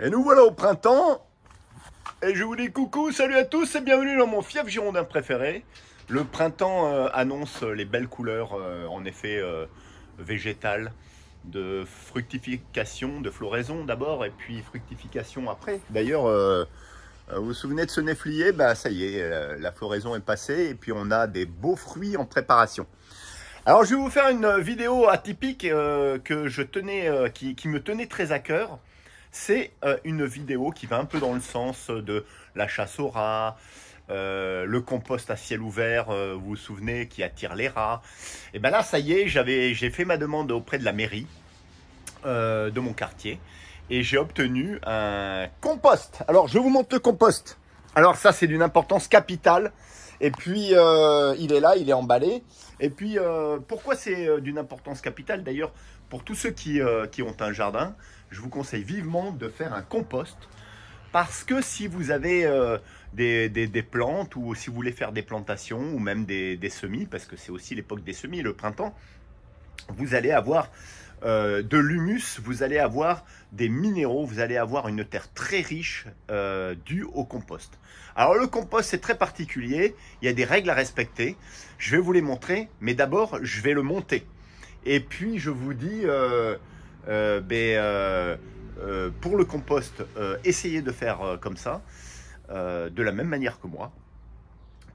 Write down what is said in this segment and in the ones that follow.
Et nous voilà au printemps. Et je vous dis coucou, salut à tous et bienvenue dans mon fief girondin préféré. Le printemps annonce les belles couleurs, en effet, végétales, de fructification, de floraison d'abord, et puis fructification après. D'ailleurs, vous vous souvenez de ce néflier? Bah ça y est, la floraison est passée et puis on a des beaux fruits en préparation. Alors je vais vous faire une vidéo atypique que je tenais, qui me tenait très à cœur. C'est une vidéo qui va un peu dans le sens de la chasse aux rats, le compost à ciel ouvert, vous vous souvenez, qui attire les rats. Et bien là, ça y est, j'ai fait ma demande auprès de la mairie de mon quartier et j'ai obtenu un compost. Alors, je vous montre le compost. Alors ça, c'est d'une importance capitale. Et puis, il est là, il est emballé. Et puis, pourquoi c'est d'une importance capitale? D'ailleurs, pour tous ceux qui ont un jardin, je vous conseille vivement de faire un compost. Parce que si vous avez des plantes ou si vous voulez faire des plantations ou même des semis, parce que c'est aussi l'époque des semis, le printemps, vous allez avoir de l'humus, vous allez avoir des minéraux, vous allez avoir une terre très riche due au compost. Alors le compost c'est très particulier, il y a des règles à respecter, je vais vous les montrer, mais d'abord je vais le monter. Et puis je vous dis, pour le compost, essayez de faire comme ça, de la même manière que moi.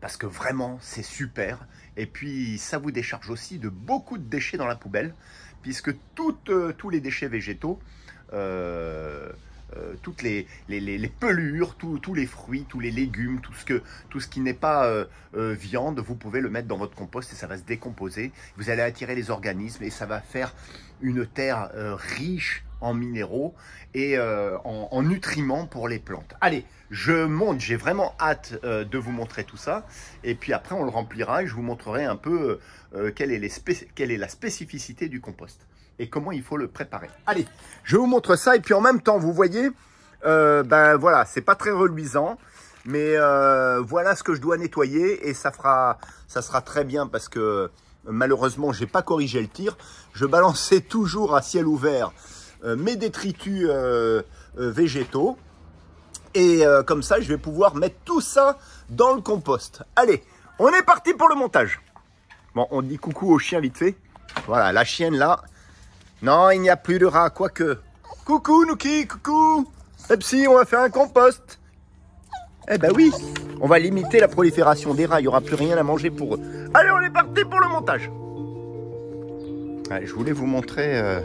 Parce que vraiment, c'est super. Et puis, ça vous décharge aussi de beaucoup de déchets dans la poubelle. Puisque tous les déchets végétaux, toutes les pelures, tous les fruits, tous les légumes, tout ce qui n'est pas viande, vous pouvez le mettre dans votre compost et ça va se décomposer. Vous allez attirer les organismes et ça va faire une terre riche en minéraux et en nutriments pour les plantes. Allez, je monte, j'ai vraiment hâte de vous montrer tout ça. Et puis après, on le remplira et je vous montrerai un peu quelle est la spécificité du compost et comment il faut le préparer. Allez, je vous montre ça et puis en même temps, vous voyez, ben voilà, c'est pas très reluisant, mais voilà ce que je dois nettoyer et ça sera très bien parce que malheureusement, j'ai pas corrigé le tir. Je balançais toujours à ciel ouvert mes détritus végétaux et comme ça, je vais pouvoir mettre tout ça dans le compost. Allez, on est parti pour le montage. Bon, on dit coucou au chien vite fait. Voilà, la chienne là. Non, il n'y a plus de rats, quoique. Coucou Nuki, coucou. Pepsi, on va faire un compost. Eh ben oui, on va limiter la prolifération des rats, il n'y aura plus rien à manger pour eux. Allez, on est parti pour le montage. Allez, je voulais vous montrer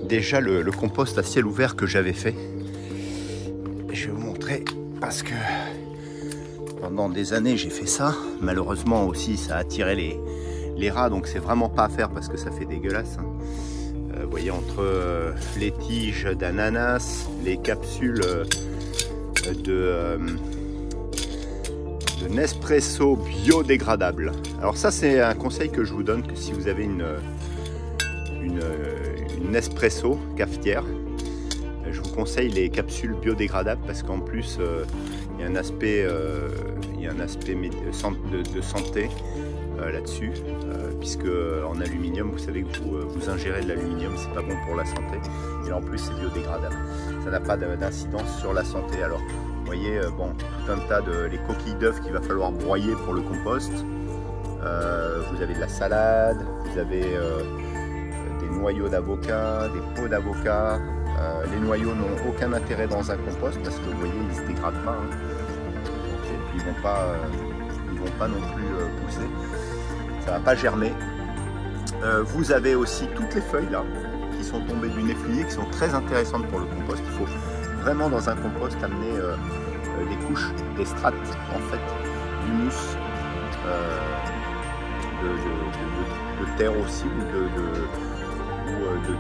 déjà le compost à ciel ouvert que j'avais fait. Je vais vous montrer parce que pendant des années j'ai fait ça. Malheureusement aussi ça a attiré les rats, donc c'est vraiment pas à faire parce que ça fait dégueulasse. Vous voyez, entre les tiges d'ananas, les capsules de Nespresso biodégradable. Alors ça c'est un conseil que je vous donne, que si vous avez une Nespresso cafetière, je vous conseille les capsules biodégradables parce qu'en plus il y a un aspect de santé là-dessus, puisque en aluminium, vous savez que vous ingérez de l'aluminium, c'est pas bon pour la santé, et en plus c'est biodégradable, ça n'a pas d'incidence sur la santé. Alors vous voyez, bon, tout un tas les coquilles d'œufs qu'il va falloir broyer pour le compost, vous avez de la salade, vous avez des noyaux d'avocat, des peaux d'avocat. Les noyaux n'ont aucun intérêt dans un compost parce que vous voyez, ils ne se dégradent pas, hein. Et puis ils vont pas non plus pousser, ça va pas germer. Vous avez aussi toutes les feuilles là qui sont tombées du néflier, qui sont très intéressantes pour le compost. Il faut vraiment dans un compost amener des couches, des strates en fait d'humus, de terre aussi, ou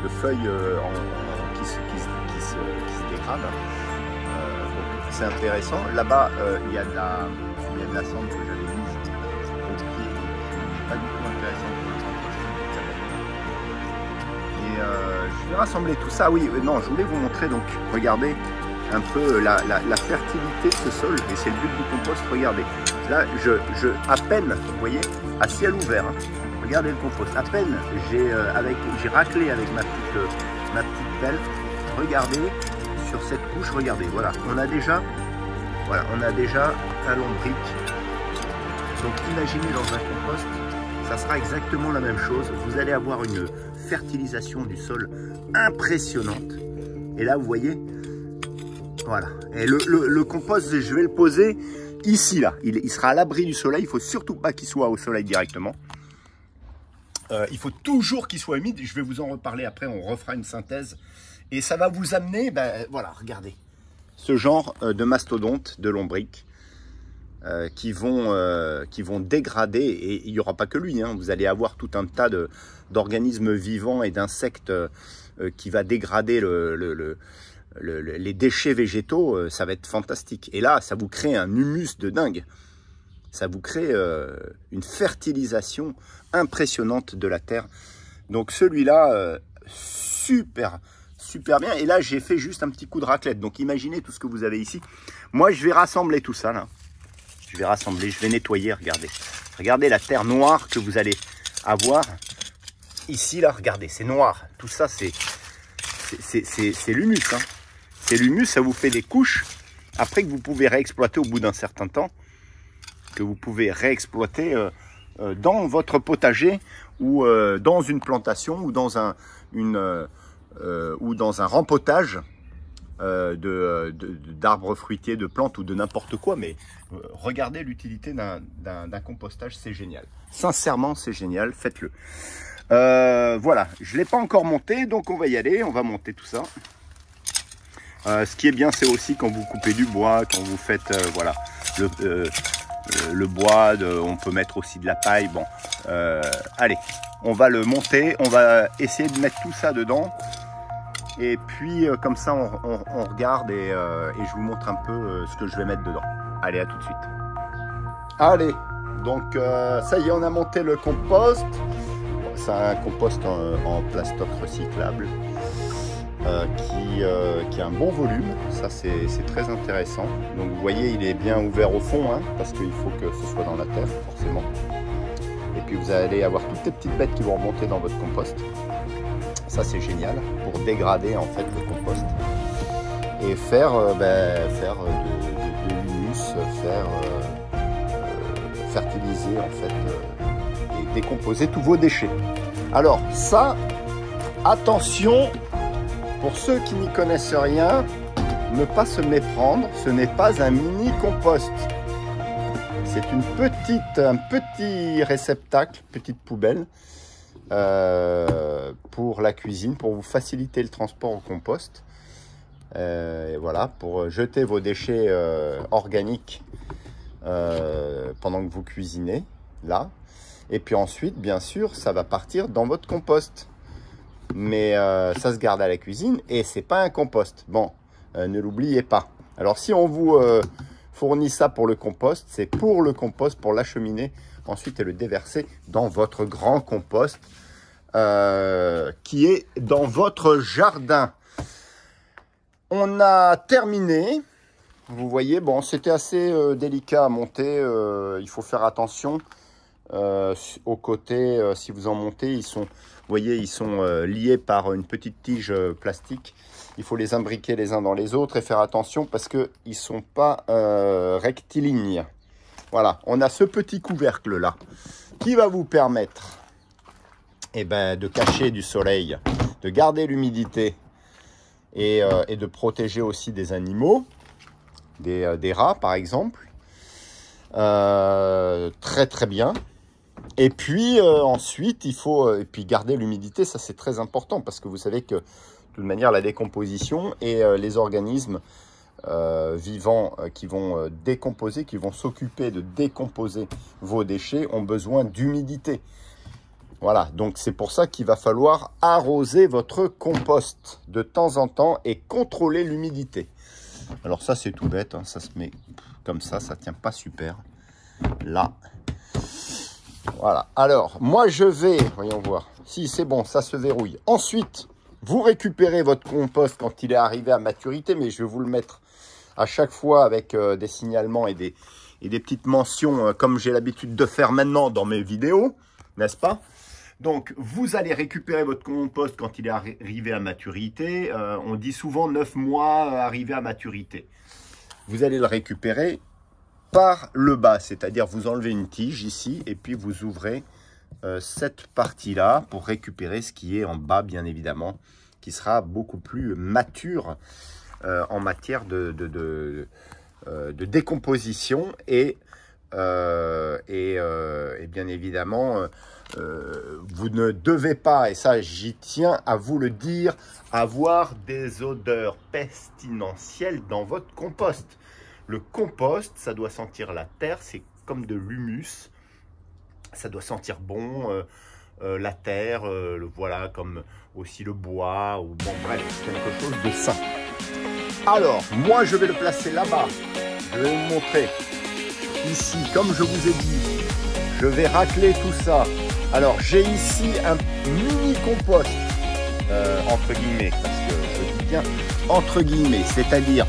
de feuilles qui se dégradent. Donc c'est intéressant. Là-bas, il y a de la cendre que j'avais mise au pied, pas du tout intéressant pour le compost. Et je vais rassembler tout ça. Oui, non, je voulais vous montrer, donc regardez un peu la fertilité de ce sol, et c'est le but du compost. Regardez, là à peine, vous voyez, à ciel ouvert, hein. Regardez le compost, à peine j'ai raclé avec ma petite pelle. Regardez, sur cette couche, regardez, voilà, on a déjà un lombric. Donc imaginez dans un compost, ça sera exactement la même chose. Vous allez avoir une fertilisation du sol impressionnante. Et là, vous voyez, voilà. Et le compost, je vais le poser ici, là. Il sera à l'abri du soleil. Il ne faut surtout pas qu'il soit au soleil directement. Il faut toujours qu'il soit humide. Je vais vous en reparler après. On refera une synthèse. Et ça va vous amener, ben, voilà, regardez, ce genre de mastodontes, de lombrics qui vont dégrader. Et il n'y aura pas que lui, hein. Vous allez avoir tout un tas d'organismes vivants et d'insectes qui va dégrader les déchets végétaux. Ça va être fantastique. Et là, ça vous crée un humus de dingue. Ça vous crée une fertilisation impressionnante de la terre. Donc celui-là, super bien. Et là, j'ai fait juste un petit coup de raclette. Donc imaginez tout ce que vous avez ici. Moi, je vais rassembler tout ça là. Je vais rassembler, je vais nettoyer, regardez. Regardez la terre noire que vous allez avoir. Ici, là, regardez, c'est noir. Tout ça, c'est l'humus. Hein. C'est l'humus, ça vous fait des couches. Après que vous pouvez réexploiter au bout d'un certain temps. Que vous pouvez réexploiter dans votre potager ou dans une plantation ou dans un rempotage d'arbres fruitiers, de plantes ou de n'importe quoi. Mais regardez l'utilité d'un compostage, c'est génial. Sincèrement, c'est génial, faites-le. Voilà, je ne l'ai pas encore monté, donc on va y aller, on va monter tout ça. Ce qui est bien, c'est aussi quand vous coupez du bois, quand vous faites voilà, le bois, on peut mettre aussi de la paille. Bon, allez, on va le monter, on va essayer de mettre tout ça dedans. Et puis comme ça, on regarde et je vous montre un peu ce que je vais mettre dedans. Allez, à tout de suite. Allez, donc ça y est, on a monté le compost. C'est un compost en plastoc recyclable qui a un bon volume. Ça, c'est très intéressant. Donc vous voyez, il est bien ouvert au fond, hein, parce qu'il faut que ce soit dans la terre, forcément. Et puis vous allez avoir toutes les petites bêtes qui vont remonter dans votre compost. Ça, c'est génial pour dégrader en fait le compost et faire de l'humus, fertiliser en fait et décomposer tous vos déchets. Alors ça, attention, pour ceux qui n'y connaissent rien, ne pas se méprendre, ce n'est pas un mini compost. C'est un petit réceptacle, petite poubelle pour la cuisine, pour vous faciliter le transport au compost. Et voilà, pour jeter vos déchets organiques pendant que vous cuisinez, là. Et puis ensuite, bien sûr, ça va partir dans votre compost. Mais ça se garde à la cuisine et c'est pas un compost. Bon, ne l'oubliez pas. Alors si on vous fournit ça pour le compost, c'est pour le compost, pour l'acheminer ensuite et le déverser dans votre grand compost qui est dans votre jardin. On a terminé. Vous voyez, bon, c'était assez délicat à monter. Il faut faire attention aux côtés. Si vous en montez, ils sont, vous voyez, ils sont liés par une petite tige plastique. Il faut les imbriquer les uns dans les autres et faire attention parce qu'ils ne sont pas rectilignes. Voilà, on a ce petit couvercle là qui va vous permettre de cacher du soleil, de garder l'humidité et de protéger aussi des animaux, des rats par exemple. Très très bien. Et puis ensuite, il faut garder l'humidité, ça c'est très important parce que vous savez que de toute manière la décomposition et les organismes vivants qui vont décomposer, qui vont s'occuper de décomposer vos déchets ont besoin d'humidité. Voilà, donc c'est pour ça qu'il va falloir arroser votre compost de temps en temps et contrôler l'humidité. Alors ça c'est tout bête, hein, ça se met comme ça tient pas super. Là. Voilà, alors moi je vais, voyons voir, si c'est bon, ça se verrouille. Ensuite, vous récupérez votre compost quand il est arrivé à maturité, mais je vais vous le mettre à chaque fois avec des signalements et des petites mentions comme j'ai l'habitude de faire maintenant dans mes vidéos, n'est-ce pas? Donc, vous allez récupérer votre compost quand il est arrivé à maturité. On dit souvent 9 mois arrivé à maturité. Vous allez le récupérer par le bas, c'est-à-dire vous enlevez une tige ici et puis vous ouvrez cette partie-là pour récupérer ce qui est en bas, bien évidemment, qui sera beaucoup plus mature en matière de décomposition et bien évidemment, vous ne devez pas, et ça j'y tiens à vous le dire, avoir des odeurs pestilentielles dans votre compost. Le compost, ça doit sentir la terre, c'est comme de l'humus, ça doit sentir bon, la terre, voilà, comme aussi le bois, ou bon bref, quelque chose de sain. Alors, moi je vais le placer là-bas, je vais vous montrer. Ici, comme je vous ai dit, je vais racler tout ça. Alors, j'ai ici un mini compost, entre guillemets, parce que je dis bien entre guillemets, c'est-à-dire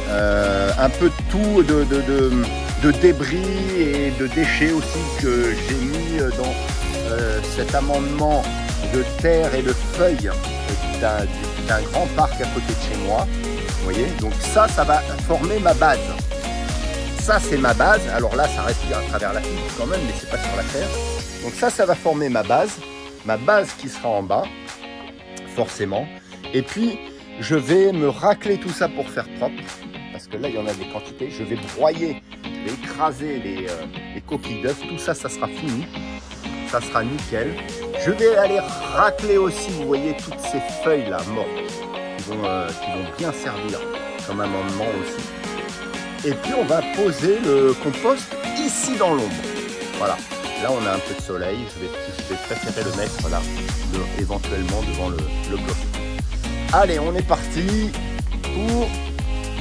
un peu de tout, de débris et de déchets aussi que j'ai mis dans cet amendement de terre et de feuilles d'un grand parc à côté de chez moi. Vous voyez, donc ça va former ma base. Ça, c'est ma base. Alors là, ça respire à travers la fibre quand même, mais c'est pas sur la terre. Donc ça va former ma base qui sera en bas, forcément. Et puis, je vais me racler tout ça pour faire propre, parce que là, il y en a des quantités. Je vais broyer, je vais écraser les coquilles d'œufs. Tout ça, ça sera fini. Ça sera nickel. Je vais aller racler aussi, vous voyez, toutes ces feuilles-là mortes, qui vont bien servir comme amendement aussi. Et puis on va poser le compost ici dans l'ombre. Voilà, là on a un peu de soleil, je vais préférer le mettre là, éventuellement devant le bloc. Allez, on est parti pour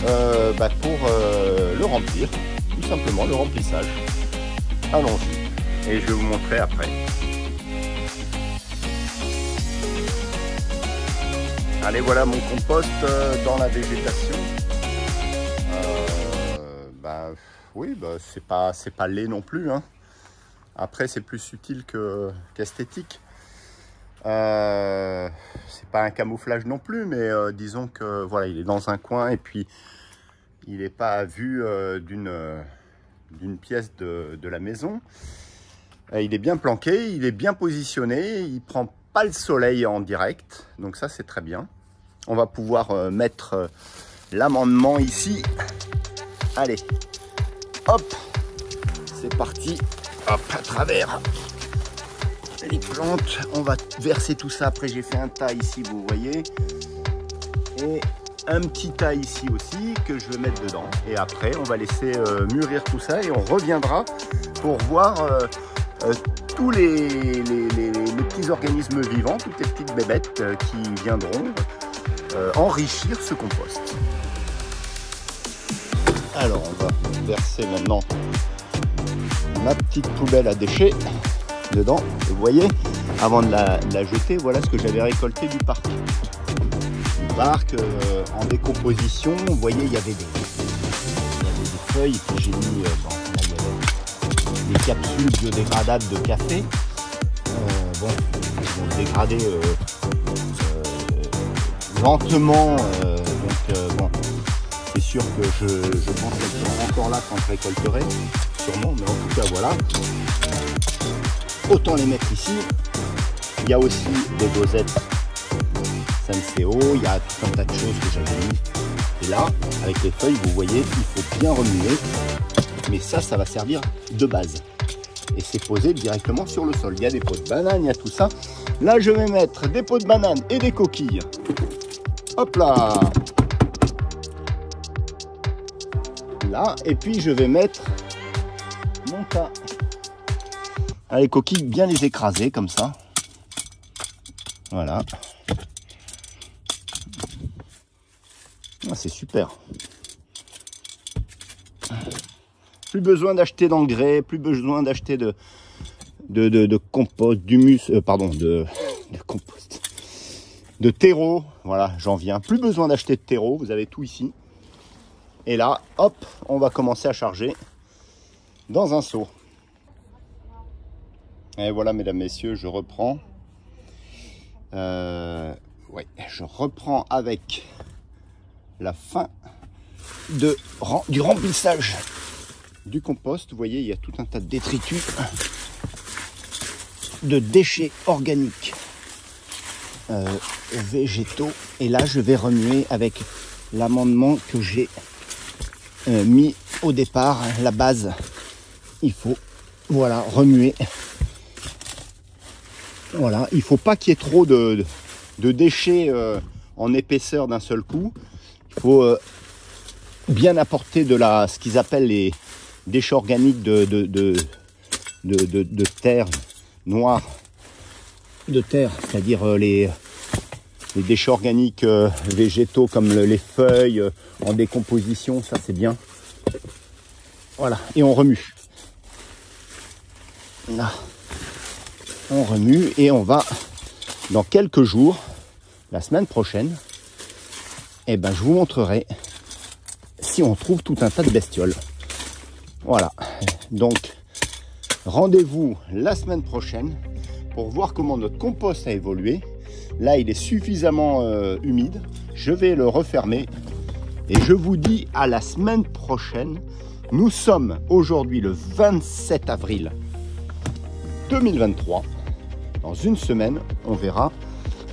le remplir, tout simplement le remplissage. Allons-y, et je vais vous montrer après. Allez, voilà mon compost dans la végétation. Oui, c'est pas laid non plus, hein. Après, c'est plus subtil qu'esthétique. C'est pas un camouflage non plus, mais disons que voilà, il est dans un coin et puis il n'est pas à vue d'une pièce de la maison. Il est bien planqué, il est bien positionné, il prend pas le soleil en direct, donc ça c'est très bien. On va pouvoir mettre l'amendement ici. Allez, hop, c'est parti. Hop, à travers les plantes, on va verser tout ça. Après, j'ai fait un tas ici, vous voyez, et un petit tas ici aussi que je vais mettre dedans. Et après, on va laisser mûrir tout ça et on reviendra pour voir tous les petits organismes vivants, toutes les petites bébêtes qui viendront enrichir ce compost. Alors, on va verser maintenant ma petite poubelle à déchets dedans. Vous voyez, avant de la jeter, voilà ce que j'avais récolté du parc. Du parc en décomposition. Vous voyez, il y avait des feuilles que j'ai mis. Il y avait des capsules biodégradables de café. Bon, ils vont se dégrader lentement. Bon. C'est sûr que je pense qu'elles seront encore là quand je récolterai, sûrement, mais en tout cas voilà. Autant les mettre ici. Il y a aussi des dosettes Senseo, il y a tout un tas de choses que j'avais mis. Et là, avec les feuilles, vous voyez, il faut bien remuer. Mais ça va servir de base. Et c'est posé directement sur le sol. Il y a des pots de banane, il y a tout ça. Là, je vais mettre des pots de banane et des coquilles. Hop là! Là, et puis je vais mettre mon tas. Les coquilles, bien les écraser comme ça. Voilà. Ah, c'est super. Plus besoin d'acheter d'engrais, plus besoin d'acheter de compost, d'humus, de compost, de terreau. Voilà, j'en viens. Plus besoin d'acheter de terreau, vous avez tout ici. Et là, hop, on va commencer à charger dans un seau. Et voilà, mesdames, messieurs, je reprends. Ouais, je reprends avec la fin du remplissage du compost. Vous voyez, il y a tout un tas de détritus, de déchets organiques, végétaux. Et là, je vais remuer avec l'amendement que j'ai mis au départ, la base. Il faut, voilà, remuer. Voilà, il ne faut pas qu'il y ait trop de déchets en épaisseur d'un seul coup. Il faut bien apporter ce qu'ils appellent les déchets organiques de terre noire, de terre, c'est-à-dire les déchets organiques végétaux comme les feuilles en décomposition, ça c'est bien. Voilà, et on remue. Là. On remue et on va, dans quelques jours, la semaine prochaine, je vous montrerai si on trouve tout un tas de bestioles. Voilà, donc rendez-vous la semaine prochaine pour voir comment notre compost a évolué. Là, il est suffisamment humide. Je vais le refermer et je vous dis à la semaine prochaine. Nous sommes aujourd'hui le 27 avril 2023. Dans une semaine, on verra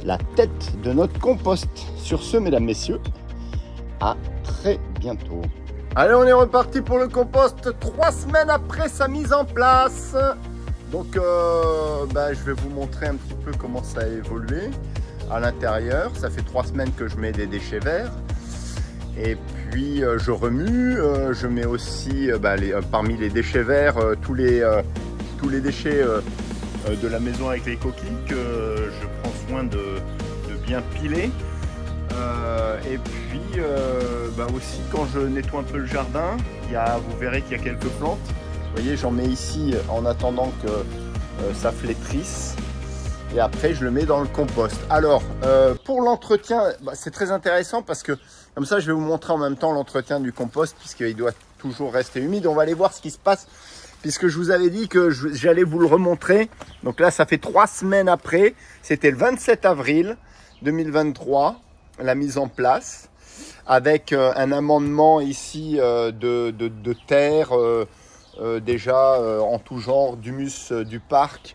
la tête de notre compost. Sur ce, mesdames, messieurs, à très bientôt. Allez, on est reparti pour le compost 3 semaines après sa mise en place. Donc, je vais vous montrer un petit peu comment ça a évolué à l'intérieur. Ça fait 3 semaines que je mets des déchets verts. Et puis, je remue. Je mets aussi, parmi les déchets verts, tous les déchets de la maison avec les coquilles que je prends soin de bien piler. Et puis aussi quand je nettoie un peu le jardin, vous verrez qu'il y a quelques plantes. Vous voyez, j'en mets ici en attendant que ça flétrisse. Et après, je le mets dans le compost. Alors, pour l'entretien, c'est très intéressant parce que comme ça, je vais vous montrer en même temps l'entretien du compost puisqu'il doit toujours rester humide. On va aller voir ce qui se passe puisque je vous avais dit que j'allais vous le remontrer. Donc là, ça fait 3 semaines après. C'était le 27 avril 2023, la mise en place, avec un amendement ici de terre, déjà en tout genre, d'humus du parc.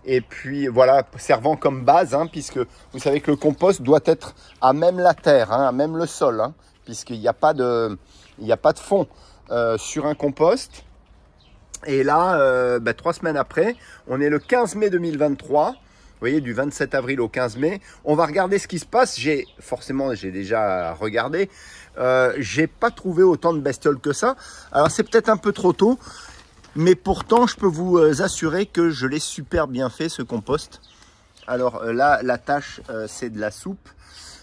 Et puis voilà, servant comme base, puisque vous savez que le compost doit être à même la terre, à même le sol, puisqu'il n'y a pas de fond sur un compost. Et là, 3 semaines après, on est le 15 mai 2023. Vous voyez, du 27 avril au 15 mai. On va regarder ce qui se passe. J'ai déjà regardé. J'ai pas trouvé autant de bestioles que ça. Alors, c'est peut-être un peu trop tôt. Mais pourtant, je peux vous assurer que je l'ai super bien fait, ce compost. Alors là, la tâche, c'est de la soupe.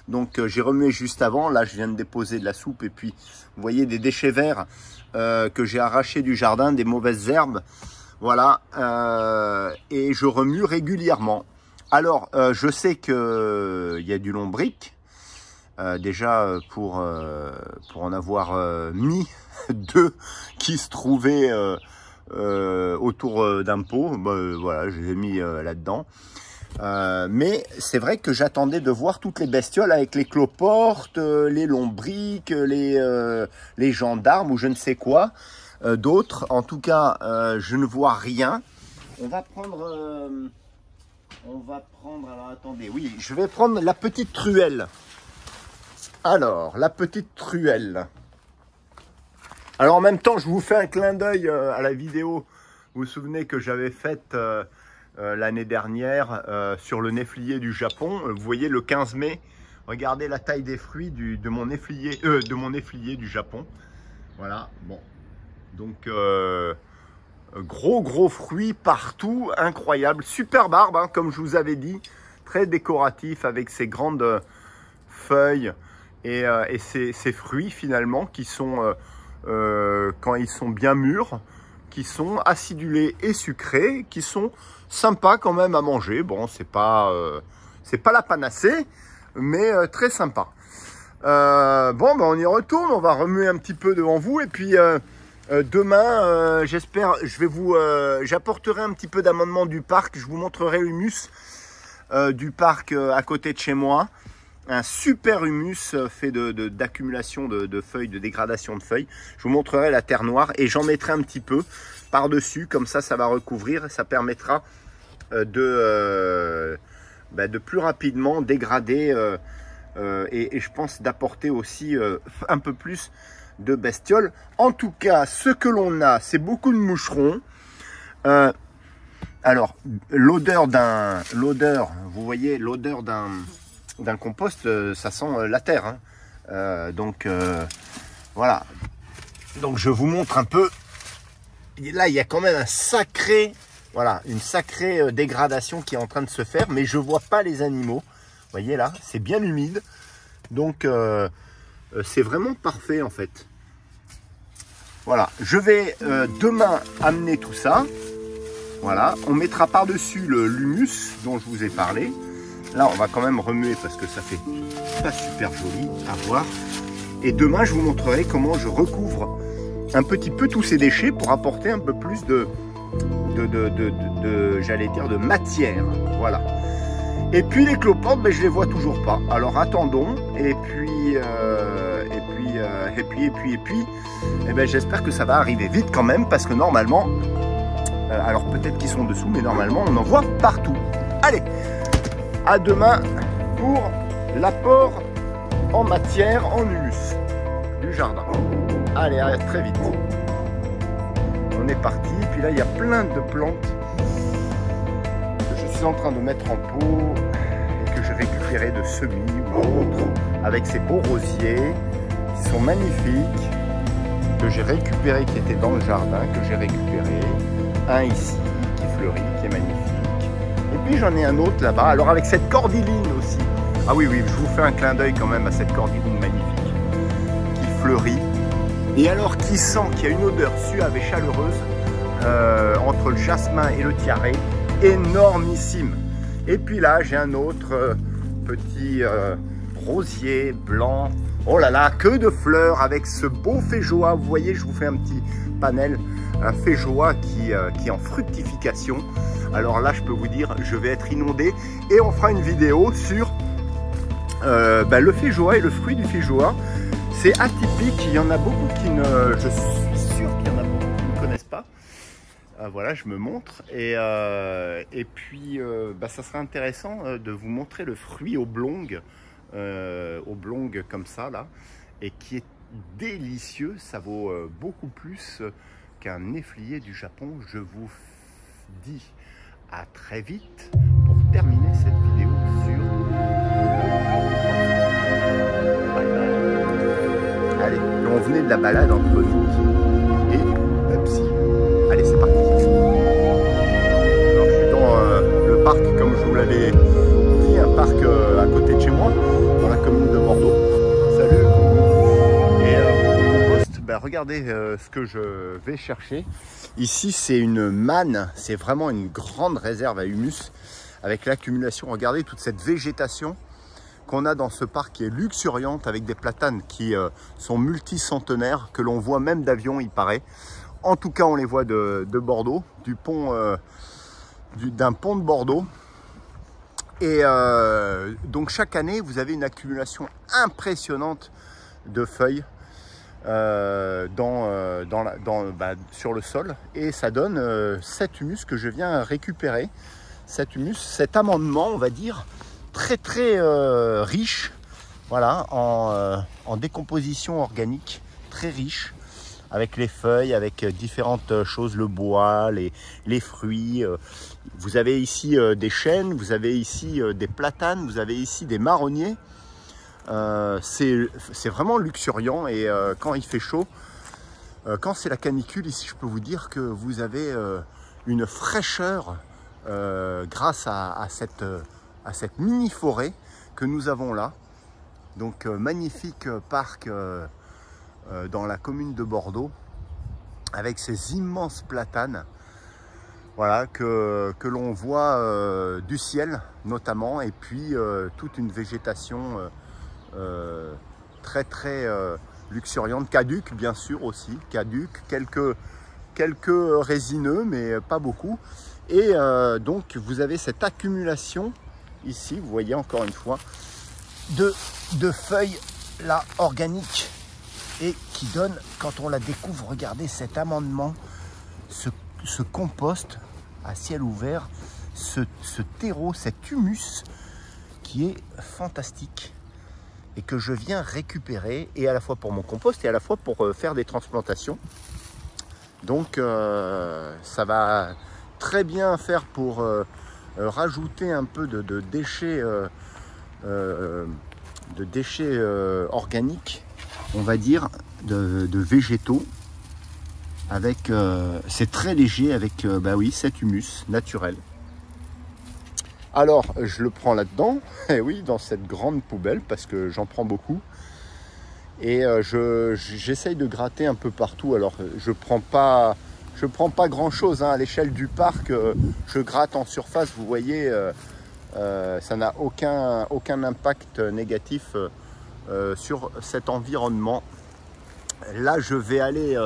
Donc, j'ai remué juste avant. Là, je viens de déposer de la soupe. Et puis, vous voyez, des déchets verts que j'ai arrachés du jardin, des mauvaises herbes. Voilà. Et je remue régulièrement. Alors, je sais qu'il y a du lombric. Déjà, pour en avoir mis 2 qui se trouvaient autour d'un pot. Voilà, je les ai mis là-dedans. Mais c'est vrai que j'attendais de voir toutes les bestioles avec les cloportes, les lombrics, les gendarmes ou je ne sais quoi d'autres. En tout cas, je ne vois rien. On va prendre, alors attendez, oui, je vais prendre la petite truelle. Alors, la petite truelle. Alors en même temps, je vous fais un clin d'œil à la vidéo. Vous vous souvenez que j'avais faite l'année dernière sur le néflier du Japon. Vous voyez le 15 mai. Regardez la taille des fruits de mon néflier du Japon. Voilà, bon. Donc, gros fruits partout, incroyable. Super arbre, comme je vous avais dit. Très décoratif avec ses grandes feuilles et ses fruits finalement qui sont... quand ils sont bien mûrs, qui sont acidulés et sucrés, qui sont sympas quand même à manger. Bon, c'est pas la panacée, mais très sympa. On y retourne, on va remuer un petit peu devant vous et puis Demain, j'espère, j'apporterai un petit peu d'amendement du parc. Je vous montrerai l'humus du parc à côté de chez moi. Un super humus fait d'accumulation de feuilles, de dégradation de feuilles. Je vous montrerai la terre noire et j'en mettrai un petit peu par-dessus. Comme ça va recouvrir et ça permettra de plus rapidement dégrader et je pense d'apporter aussi un peu plus de bestioles. En tout cas, ce que l'on a, c'est beaucoup de moucherons. Alors, l'odeur, vous voyez, l'odeur d'un compost, ça sent la terre. Hein. Voilà. Donc, je vous montre un peu. Là, il y a quand même une sacrée dégradation qui est en train de se faire, mais je vois pas les animaux. Vous voyez là, c'est bien humide. Donc, c'est vraiment parfait en fait. Voilà, je vais demain amener tout ça. Voilà, on mettra par-dessus l'humus dont je vous ai parlé. Là, on va quand même remuer parce que ça fait pas super joli à voir. Et demain, je vous montrerai comment je recouvre un petit peu tous ces déchets pour apporter un peu plus j'allais dire, de matière. Voilà. Et puis les cloportes, je les vois toujours pas. Alors attendons. Et puis, j'espère que ça va arriver vite quand même parce que normalement, alors peut-être qu'ils sont dessous, mais normalement on en voit partout. Allez, à demain pour l'apport en matière, en humus du jardin. Allez, à très vite. On est parti. Puis là, il y a plein de plantes que je suis en train de mettre en pot et que j'ai récupéré de semis ou autres avec ces beaux rosiers qui sont magnifiques, que j'ai récupéré, qui étaient dans le jardin, que j'ai récupéré. Un ici qui fleurit, qui est magnifique. Et puis j'en ai un autre là-bas. Alors avec cette cordyline aussi. Ah oui, je vous fais un clin d'œil quand même à cette cordyline magnifique qui fleurit. Et alors qui sent qu'il y a une odeur suave et chaleureuse entre le jasmin et le tiarré, énormissime. Et puis là, j'ai un autre petit rosier blanc. Oh là là, que de fleurs avec ce beau féjoa. Vous voyez, je vous fais un petit panel, un féjoa qui est en fructification. Alors là, je peux vous dire, je vais être inondé et on fera une vidéo sur le féjoa et le fruit du féjoa. C'est atypique, il y en a beaucoup je suis sûr qu'il y en a beaucoup qui ne connaissent pas. Voilà, je me montre. Et puis, ça serait intéressant de vous montrer le fruit oblong comme ça, là, et qui est délicieux. Ça vaut beaucoup plus qu'un néflier du Japon. Je vous dis à très vite pour terminer cette vidéo sur... Allez, on venait de la balade entre nous et Pepsi. Allez, c'est parti. Alors, je suis dans le parc, comme je vous l'avais dit, un parc à côté de chez moi, dans la commune de Bordeaux. Salut. Et compost, regardez ce que je vais chercher. Ici, c'est une manne, c'est vraiment une grande réserve à humus avec l'accumulation. Regardez toute cette végétation qu'on a dans ce parc qui est luxuriante avec des platanes qui sont multicentenaires, que l'on voit même d'avion, il paraît. En tout cas, on les voit de Bordeaux, du pont, d'un pont de Bordeaux. Et donc chaque année, vous avez une accumulation impressionnante de feuilles sur le sol. Et ça donne cet humus que je viens récupérer. Cet humus, cet amendement, on va dire, très riche, voilà, en décomposition organique, très riche, avec les feuilles, avec différentes choses, le bois, les fruits. Vous avez ici des chênes, vous avez ici des platanes, vous avez ici des marronniers. C'est vraiment luxuriant. Et quand il fait chaud, quand c'est la canicule, ici je peux vous dire que vous avez une fraîcheur grâce à cette mini forêt que nous avons là. Donc magnifique parc dans la commune de Bordeaux avec ces immenses platanes, voilà, que l'on voit du ciel notamment, et puis toute une végétation très luxuriantes, caduques bien sûr aussi, caduques, quelques résineux mais pas beaucoup. Et donc vous avez cette accumulation ici, vous voyez encore une fois, de feuilles là organiques et qui donne, quand on la découvre, regardez cet amendement, ce compost à ciel ouvert, ce terreau, cet humus qui est fantastique et que je viens récupérer, et à la fois pour mon compost et à la fois pour faire des transplantations. Donc ça va très bien faire pour rajouter un peu de déchets organiques, on va dire, de végétaux, avec c'est très léger avec bah oui, cet humus naturel. Alors je le prends là-dedans, et oui, dans cette grande poubelle, parce que j'en prends beaucoup, et j'essaye de gratter un peu partout. Alors je prends pas grand chose hein, à l'échelle du parc. Je gratte en surface, vous voyez, ça n'a aucun impact négatif sur cet environnement. Là je vais aller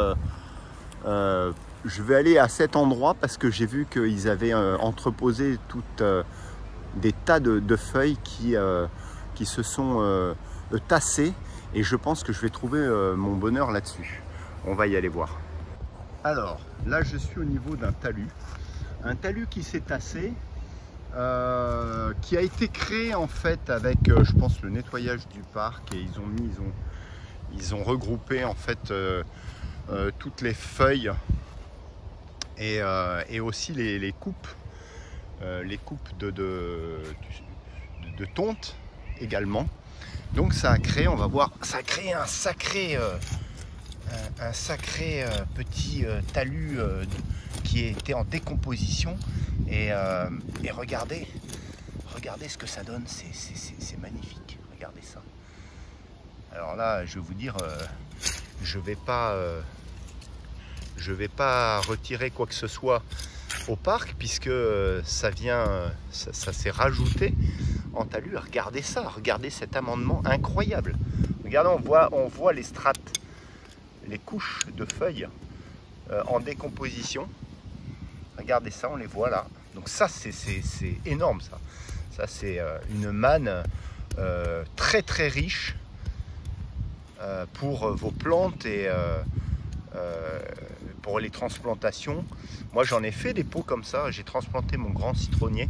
à cet endroit parce que j'ai vu qu'ils avaient entreposé toutes des tas de feuilles qui se sont tassées, et je pense que je vais trouver mon bonheur là-dessus. On va y aller voir. Alors là je suis au niveau d'un talus qui s'est tassé, qui a été créé en fait avec je pense le nettoyage du parc, et ils ont regroupé en fait toutes les feuilles et aussi les coupes de tonte également. Donc ça a créé, on va voir, ça a créé un sacré petit talus qui était en décomposition, et regardez ce que ça donne, c'est magnifique, regardez ça. Alors là je vais vous dire, je vais pas retirer quoi que ce soit au parc, puisque ça s'est rajouté en talus. Regardez ça, regardez cet amendement incroyable. Regardez, on voit les strates, les couches de feuilles en décomposition. Regardez ça, on les voit là. Donc ça c'est énorme, ça c'est une manne très très riche pour vos plantes et pour les transplantations. Moi j'en ai fait des pots comme ça, j'ai transplanté mon grand citronnier,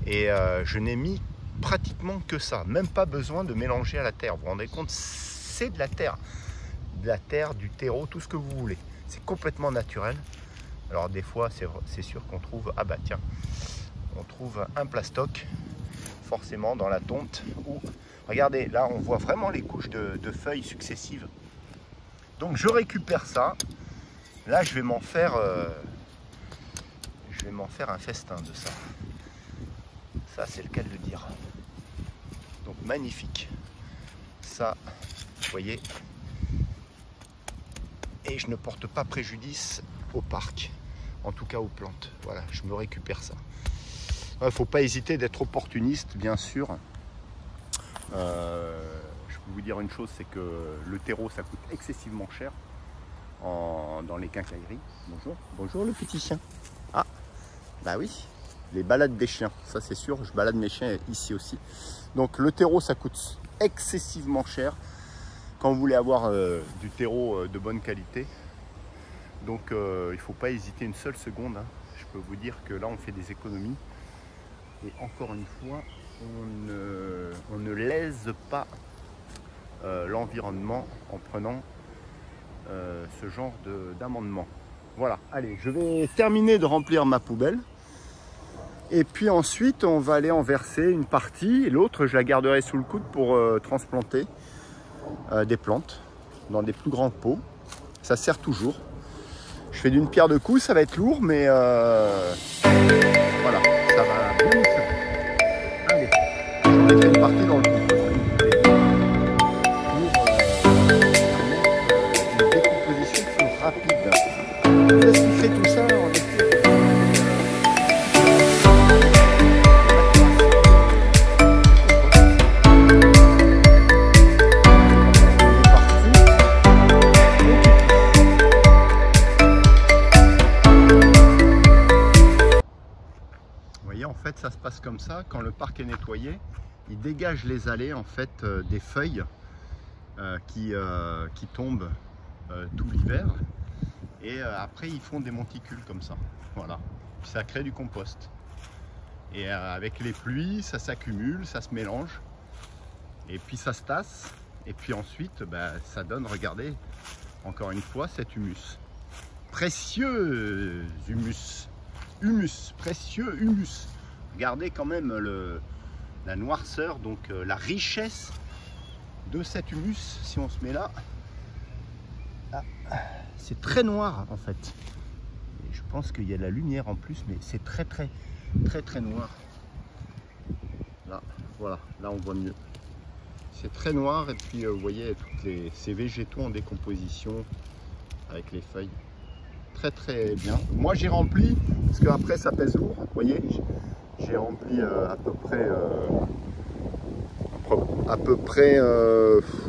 et je n'ai mis pratiquement que ça, même pas besoin de mélanger à la terre. Vous vous rendez compte, c'est de la terre, du terreau, tout ce que vous voulez, c'est complètement naturel. Alors des fois c'est sûr qu'on trouve, ah bah tiens, on trouve un plastoc forcément dans la tonte, où regardez là on voit vraiment les couches de feuilles successives. Donc je récupère ça. Là je vais m'en faire un festin de ça. Ça c'est le cas de le dire. Donc magnifique. Ça, vous voyez. Et je ne porte pas préjudice au parc, en tout cas aux plantes. Voilà, je me récupère ça. Il ne faut pas hésiter d'être opportuniste, bien sûr. Je peux vous dire une chose, c'est que le terreau, ça coûte excessivement cher dans les quincailleries. Bonjour, bonjour le petit chien. Ah, bah oui, les balades des chiens, ça c'est sûr, je balade mes chiens ici aussi. Donc le terreau, ça coûte excessivement cher quand vous voulez avoir du terreau de bonne qualité. Donc il ne faut pas hésiter une seule seconde, hein. Je peux vous dire que là on fait des économies, et encore une fois on ne lèse pas l'environnement en prenant ce genre d'amendement. Voilà, allez, je vais terminer de remplir ma poubelle, et puis ensuite on va aller en verser une partie, et l'autre je la garderai sous le coude pour transplanter des plantes dans des plus grands pots. Ça sert toujours. Je fais d'une pierre deux coups, ça va être lourd, mais voilà, ça va bien nous faire. Allez, j'en ai fait une partie dans le pot pour une décomposition plus rapide. Qu'est-ce qui fait tout ça en effet? ça, quand le parc est nettoyé, ils dégagent les allées en fait des feuilles qui tombent tout l'hiver. Et après ils font des monticules comme ça. Voilà. Puis ça crée du compost. Et avec les pluies, ça s'accumule, ça se mélange. Et puis ça se tasse. Et puis ensuite, ça donne, regardez, encore une fois, cet humus. Précieux humus. Humus, précieux humus. Regardez quand même la noirceur, donc la richesse de cet humus. Si on se met là, c'est très noir en fait. Et je pense qu'il y a de la lumière en plus, mais c'est très noir. Là, voilà, là on voit mieux. C'est très noir et puis vous voyez ces végétaux en décomposition avec les feuilles. Très bien. Moi j'ai rempli, parce qu'après ça pèse lourd, vous voyez, j'ai rempli à peu près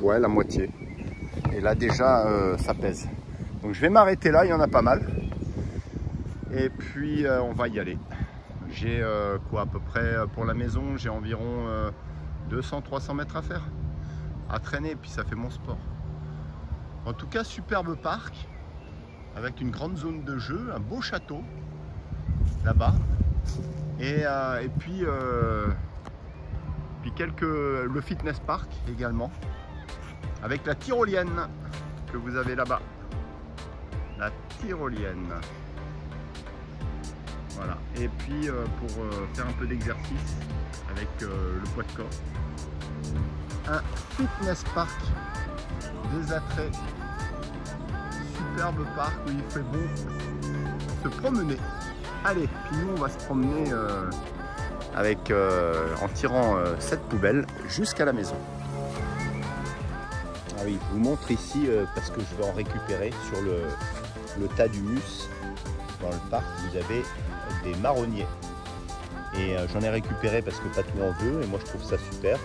ouais, la moitié. Et là déjà ça pèse. Donc je vais m'arrêter là, il y en a pas mal. Et puis on va y aller. J'ai quoi à peu près pour la maison, j'ai environ 200-300 mètres à faire, à traîner, puis ça fait mon sport. En tout cas, superbe parc, avec une grande zone de jeu, un beau château, là-bas. Et puis le fitness park également, avec la tyrolienne que vous avez là-bas. La tyrolienne. Voilà. Et puis pour faire un peu d'exercice avec le poids de corps, un fitness park, des attraits, superbe parc où il fait bon se promener. Allez, puis nous on va se promener en tirant cette poubelle jusqu'à la maison. Ah oui, je vous montre ici parce que je vais en récupérer sur le tas d'humus. Dans le parc, vous avez des marronniers. Et j'en ai récupéré parce que pas tout en veut, et moi je trouve ça super.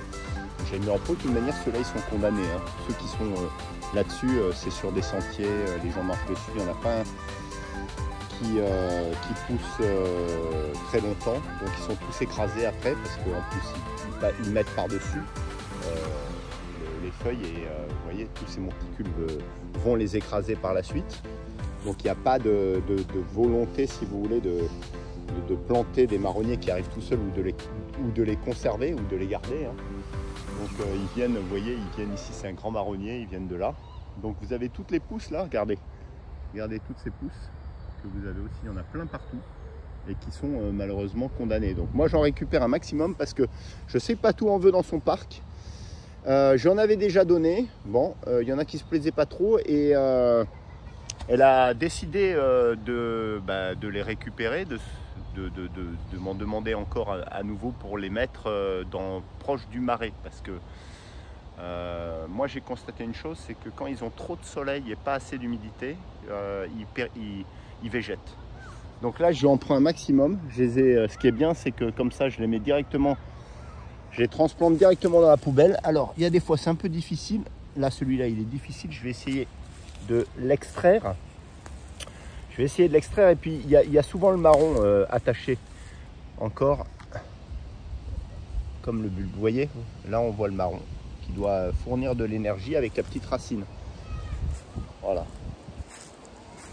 J'ai mis en pot, de toute manière, ceux-là ils sont condamnés. Hein. Ceux qui sont là-dessus, c'est sur des sentiers, les gens marchent dessus, il n'y en a pas un qui pousse très longtemps. Donc ils sont tous écrasés après, parce qu'en plus ils mettent par-dessus les feuilles, et vous voyez, tous ces monticules vont les écraser par la suite. Donc il n'y a pas de volonté, si vous voulez, de planter des marronniers qui arrivent tout seuls, ou de les conserver, ou de les garder. Hein. Donc ils viennent, vous voyez, ils viennent ici, c'est un grand marronnier, ils viennent de là. Donc vous avez toutes les pousses là, regardez. Regardez toutes ces pousses que vous avez aussi, il y en a plein partout. Et qui sont malheureusement condamnées. Donc moi j'en récupère un maximum parce que je sais que Patou en veut dans son parc. J'en avais déjà donné. Bon, il y en a qui se plaisaient pas trop, et elle a décidé de les récupérer, de m'en demander encore à nouveau pour les mettre proche du marais, parce que moi j'ai constaté une chose, c'est que quand ils ont trop de soleil et pas assez d'humidité, ils végètent. Donc là je en prends un maximum. Ce qui est bien, c'est que comme ça je les mets directement, je les transplante directement dans la poubelle. Alors il y a des fois c'est un peu difficile, là celui-là il est difficile, je vais essayer de l'extraire. Je vais essayer de l'extraire, et puis il y a souvent le marron attaché encore, comme le bulbe. Vous voyez, là on voit le marron qui doit fournir de l'énergie avec la petite racine. Voilà.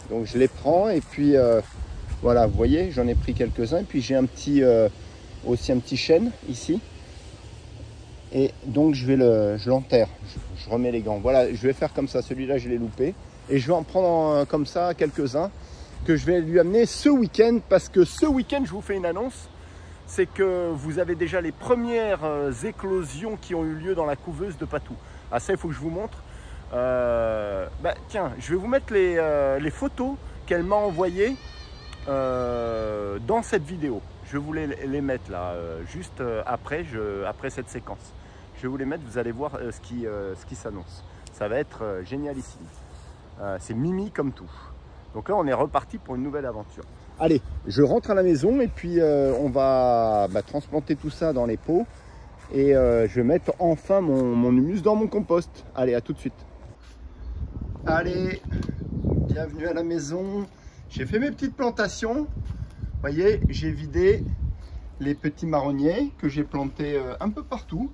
Donc je les prends, et puis voilà, vous voyez, j'en ai pris quelques-uns, et puis j'ai aussi un petit chêne ici. Et donc je l'enterre, je remets les gants. Voilà, je vais faire comme ça, celui-là je l'ai loupé. Et je vais en prendre comme ça quelques-uns que je vais lui amener ce week-end, parce que ce week-end, je vous fais une annonce, c'est que vous avez déjà les premières éclosions qui ont eu lieu dans la couveuse de Patou. Ah ça, il faut que je vous montre. Tiens, je vais vous mettre les photos qu'elle m'a envoyées dans cette vidéo. Je vais vous les mettre là, juste après cette séquence. Je vais vous les mettre, vous allez voir ce qui s'annonce. Ça va être génialissime. C'est Mimi comme tout. Donc là on est reparti pour une nouvelle aventure. Allez, je rentre à la maison, et puis on va transplanter tout ça dans les pots, et je vais mettre enfin mon humus dans mon compost. Allez, à tout de suite. Allez, bienvenue à la maison. J'ai fait mes petites plantations. Vous voyez, j'ai vidé les petits marronniers que j'ai plantés un peu partout.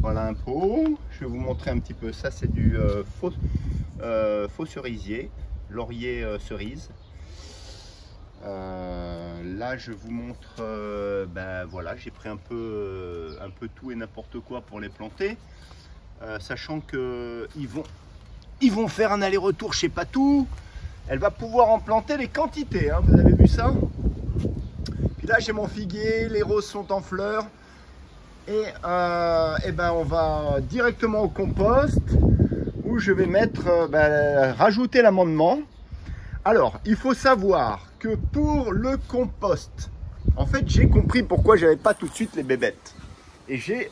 Voilà un pot. Je vais vous montrer un petit peu. Ça, c'est du faux cerisier, laurier cerise. Là, je vous montre. Ben voilà, j'ai pris un peu tout et n'importe quoi pour les planter, sachant que ils vont faire un aller-retour chez Patou. Elle va pouvoir en planter les quantités. Hein, vous avez vu ça? Puis là, j'ai mon figuier. Les roses sont en fleurs. Et ben on va directement au compost où je vais mettre, rajouter l'amendement. Alors, il faut savoir que pour le compost, en fait, j'ai compris pourquoi j'avais pas tout de suite les bébêtes. Et j'ai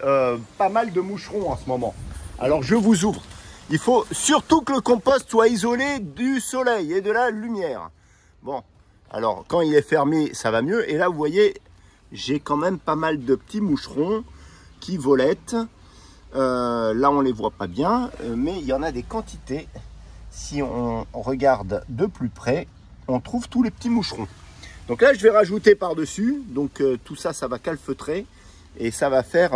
pas mal de moucherons en ce moment. Alors, je vous ouvre. Il faut surtout que le compost soit isolé du soleil et de la lumière. Bon, alors, quand il est fermé, ça va mieux. Et là, vous voyez, j'ai quand même pas mal de petits moucherons qui volettent. Là, on les voit pas bien, mais il y en a des quantités. Si on regarde de plus près, on trouve tous les petits moucherons. Donc là, je vais rajouter par-dessus. Donc tout ça, ça va calfeutrer et ça va faire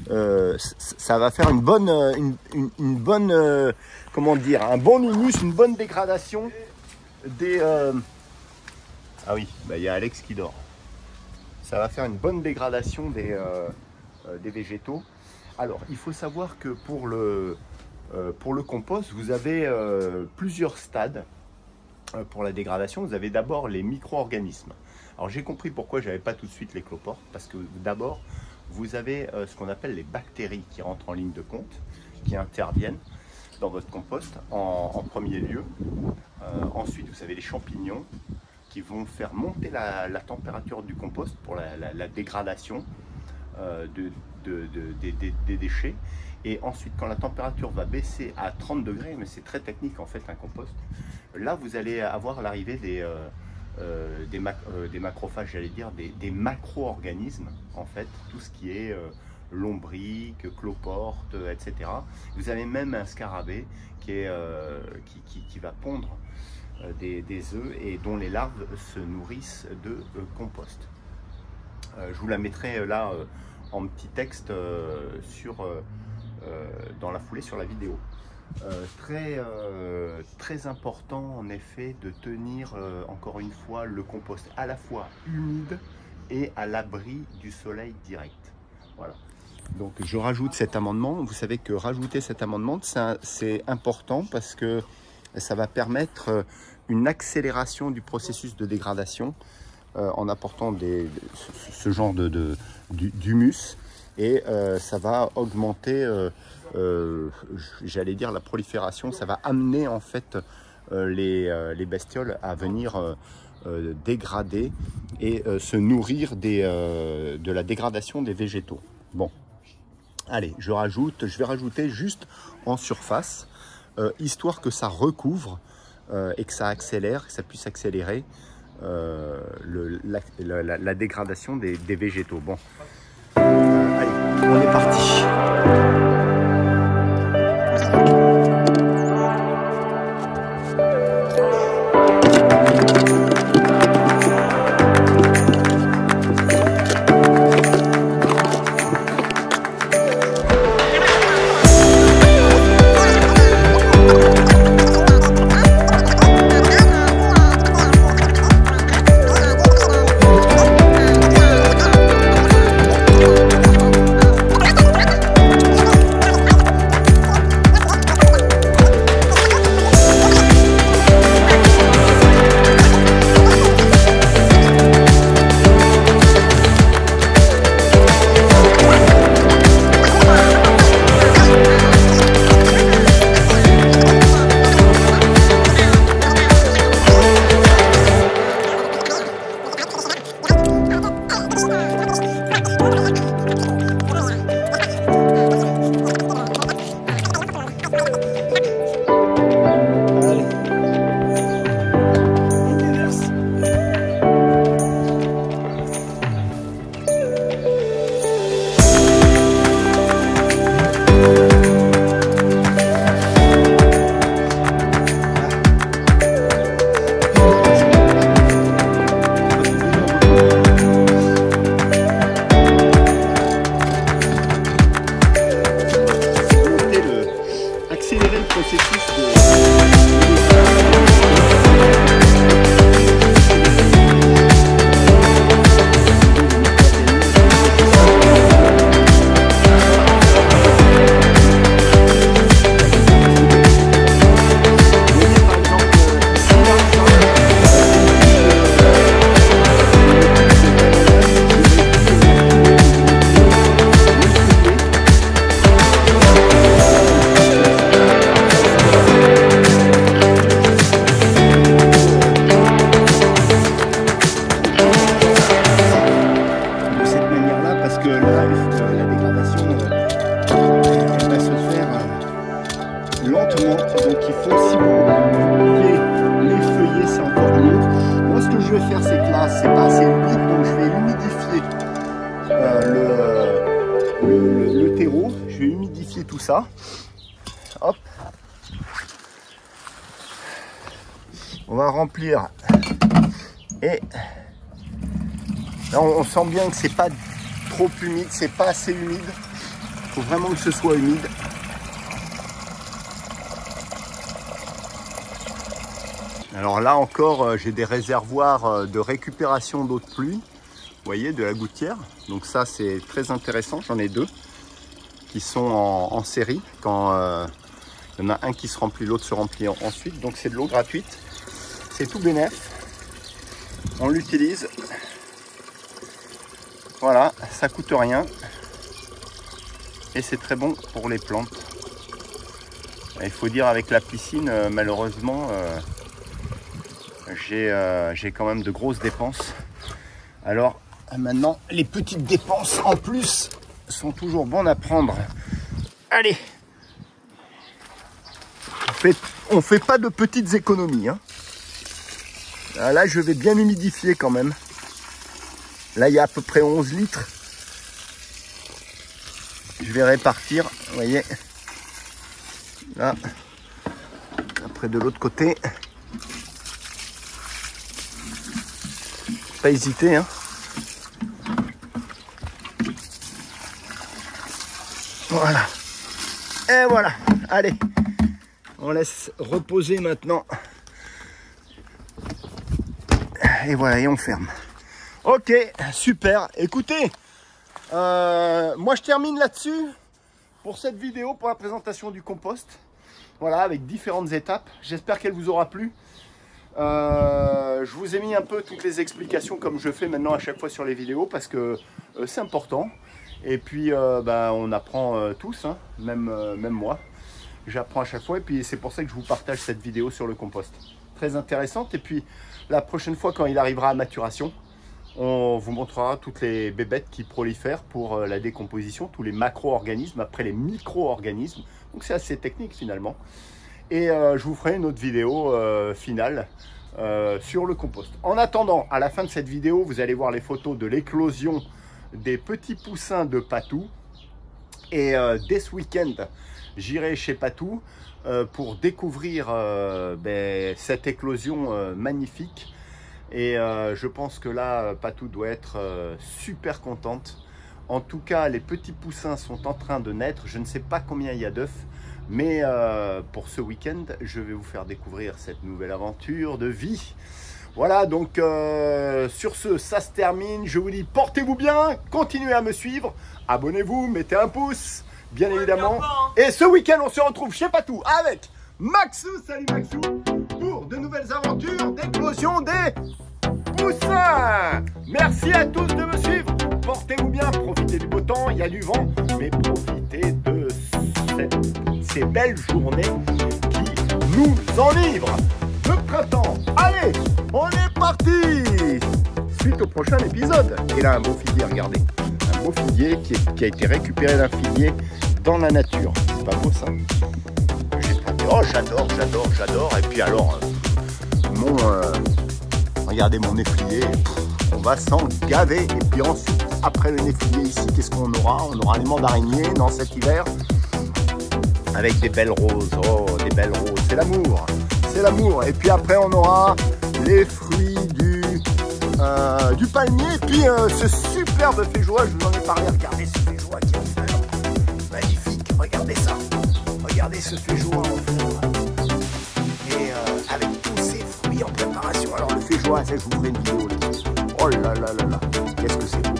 une bonne, comment dire, un bon humus, une bonne dégradation des. Ah oui, il y a Alex qui dort. Ça va faire une bonne dégradation des végétaux. Alors, il faut savoir que pour le compost, vous avez plusieurs stades pour la dégradation. Vous avez d'abord les micro-organismes. Alors, j'ai compris pourquoi je n'avais pas tout de suite les cloportes, parce que d'abord, vous avez ce qu'on appelle les bactéries qui rentrent en ligne de compte, qui interviennent dans votre compost en premier lieu. Ensuite, vous avez les champignons qui vont faire monter la température du compost pour la dégradation des déchets. Et ensuite, quand la température va baisser à 30 degrés, mais c'est très technique en fait un compost, là vous allez avoir l'arrivée des macrophages, j'allais dire des macro-organismes en fait, tout ce qui est lombric, cloporte, etc. Vous avez même un scarabée qui va pondre des œufs et dont les larves se nourrissent de compost. Je vous la mettrai là en petit texte dans la foulée sur la vidéo. Très important en effet de tenir encore une fois le compost à la fois humide et à l'abri du soleil direct. Voilà. Donc je rajoute cet amendement. Vous savez que rajouter cet amendement, c'est important parce que ça va permettre une accélération du processus de dégradation en apportant ce genre d'humus. Et ça va augmenter, j'allais dire, la prolifération. Ça va amener en fait les bestioles à venir dégrader et se nourrir de la dégradation des végétaux. Bon, allez, je vais rajouter juste en surface, histoire que ça recouvre et que ça accélère, que ça puisse accélérer la dégradation des végétaux. Bon. Allez, on est parti. si vous pouviez les feuiller, c'est encore mieux. Moi, ce que je vais faire, c'est que là, c'est pas assez humide, donc je vais humidifier le terreau. Je vais humidifier tout ça. Hop. On va remplir. Et là, on sent bien que c'est pas trop humide, c'est pas assez humide. Il faut vraiment que ce soit humide. Alors là encore, j'ai des réservoirs de récupération d'eau de pluie, vous voyez, de la gouttière. Donc ça, c'est très intéressant. J'en ai deux qui sont en série. Quand il y en a un qui se remplit, l'autre se remplit ensuite. Donc c'est de l'eau gratuite. C'est tout bénef. On l'utilise. Voilà, ça coûte rien. Et c'est très bon pour les plantes. Il faut dire, avec la piscine, malheureusement, j'ai quand même de grosses dépenses. Alors maintenant, les petites dépenses en plus sont toujours bonnes à prendre. Allez, on fait pas de petites économies, hein. Là, je vais bien humidifier quand même. Là, il y a à peu près 11 litres. Je vais répartir, vous voyez. Là, après de l'autre côté. Pas hésiter, hein. Voilà. Et voilà. Allez. On laisse reposer maintenant. Et voilà, et on ferme. Ok, super. Écoutez, moi je termine là-dessus pour cette vidéo, pour la présentation du compost. Voilà, avec différentes étapes. J'espère qu'elle vous aura plu. Je vous ai mis un peu toutes les explications comme je fais maintenant à chaque fois sur les vidéos parce que c'est important. Et puis on apprend tous, hein, même moi. J'apprends à chaque fois et puis c'est pour ça que je vous partage cette vidéo sur le compost. Très intéressante. Et puis la prochaine fois, quand il arrivera à maturation, on vous montrera toutes les bébêtes qui prolifèrent pour la décomposition, tous les macro-organismes, après les micro-organismes. Donc c'est assez technique finalement. Et je vous ferai une autre vidéo finale sur le compost. En attendant, à la fin de cette vidéo, vous allez voir les photos de l'éclosion des petits poussins de Patou. Et dès ce week-end, j'irai chez Patou pour découvrir cette éclosion magnifique. Et je pense que là, Patou doit être super contente. En tout cas, les petits poussins sont en train de naître. Je ne sais pas combien il y a d'œufs. Mais pour ce week-end, je vais vous faire découvrir cette nouvelle aventure de vie. Voilà, donc sur ce, ça se termine. Je vous dis, portez-vous bien, continuez à me suivre. Abonnez-vous, mettez un pouce, bien évidemment. Et ce week-end, on se retrouve chez Patou avec Maxou. Salut Maxou, pour de nouvelles aventures d'éclosion des poussins. Merci à tous de me suivre. Portez-vous bien, profitez du beau temps, il y a du vent, mais profitez de ces belles journées qui nous enivrent. Le printemps, allez, on est parti. Suite au prochain épisode. Et là, un beau figuier, regardez. Un beau figuier qui a été récupéré d'un figuier dans la nature. C'est pas beau ça? Oh, j'adore. Et puis alors, regardez mon néflier. On va s'en gaver. Et puis ensuite, après le néflier ici, qu'est-ce qu'on aura? On aura des mandariniers dans cet hiver. Avec des belles roses. Oh, des belles roses. C'est l'amour. C'est l'amour. Et puis après, on aura les fruits du palmier. Et puis ce superbe féjoie, je vous en ai parlé. Regardez ce féjoie qui est en fleurs. Magnifique. Regardez ça. Regardez ce féjoie en fleurs. Et avec tous ces fruits en préparation. Alors le féjoie, ça, je vous ferai une vidéo là-dessus. Oh là là là là. Qu'est-ce que c'est beau.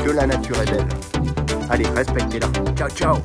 Que la nature est belle. Allez, respectez-la. Ciao, ciao.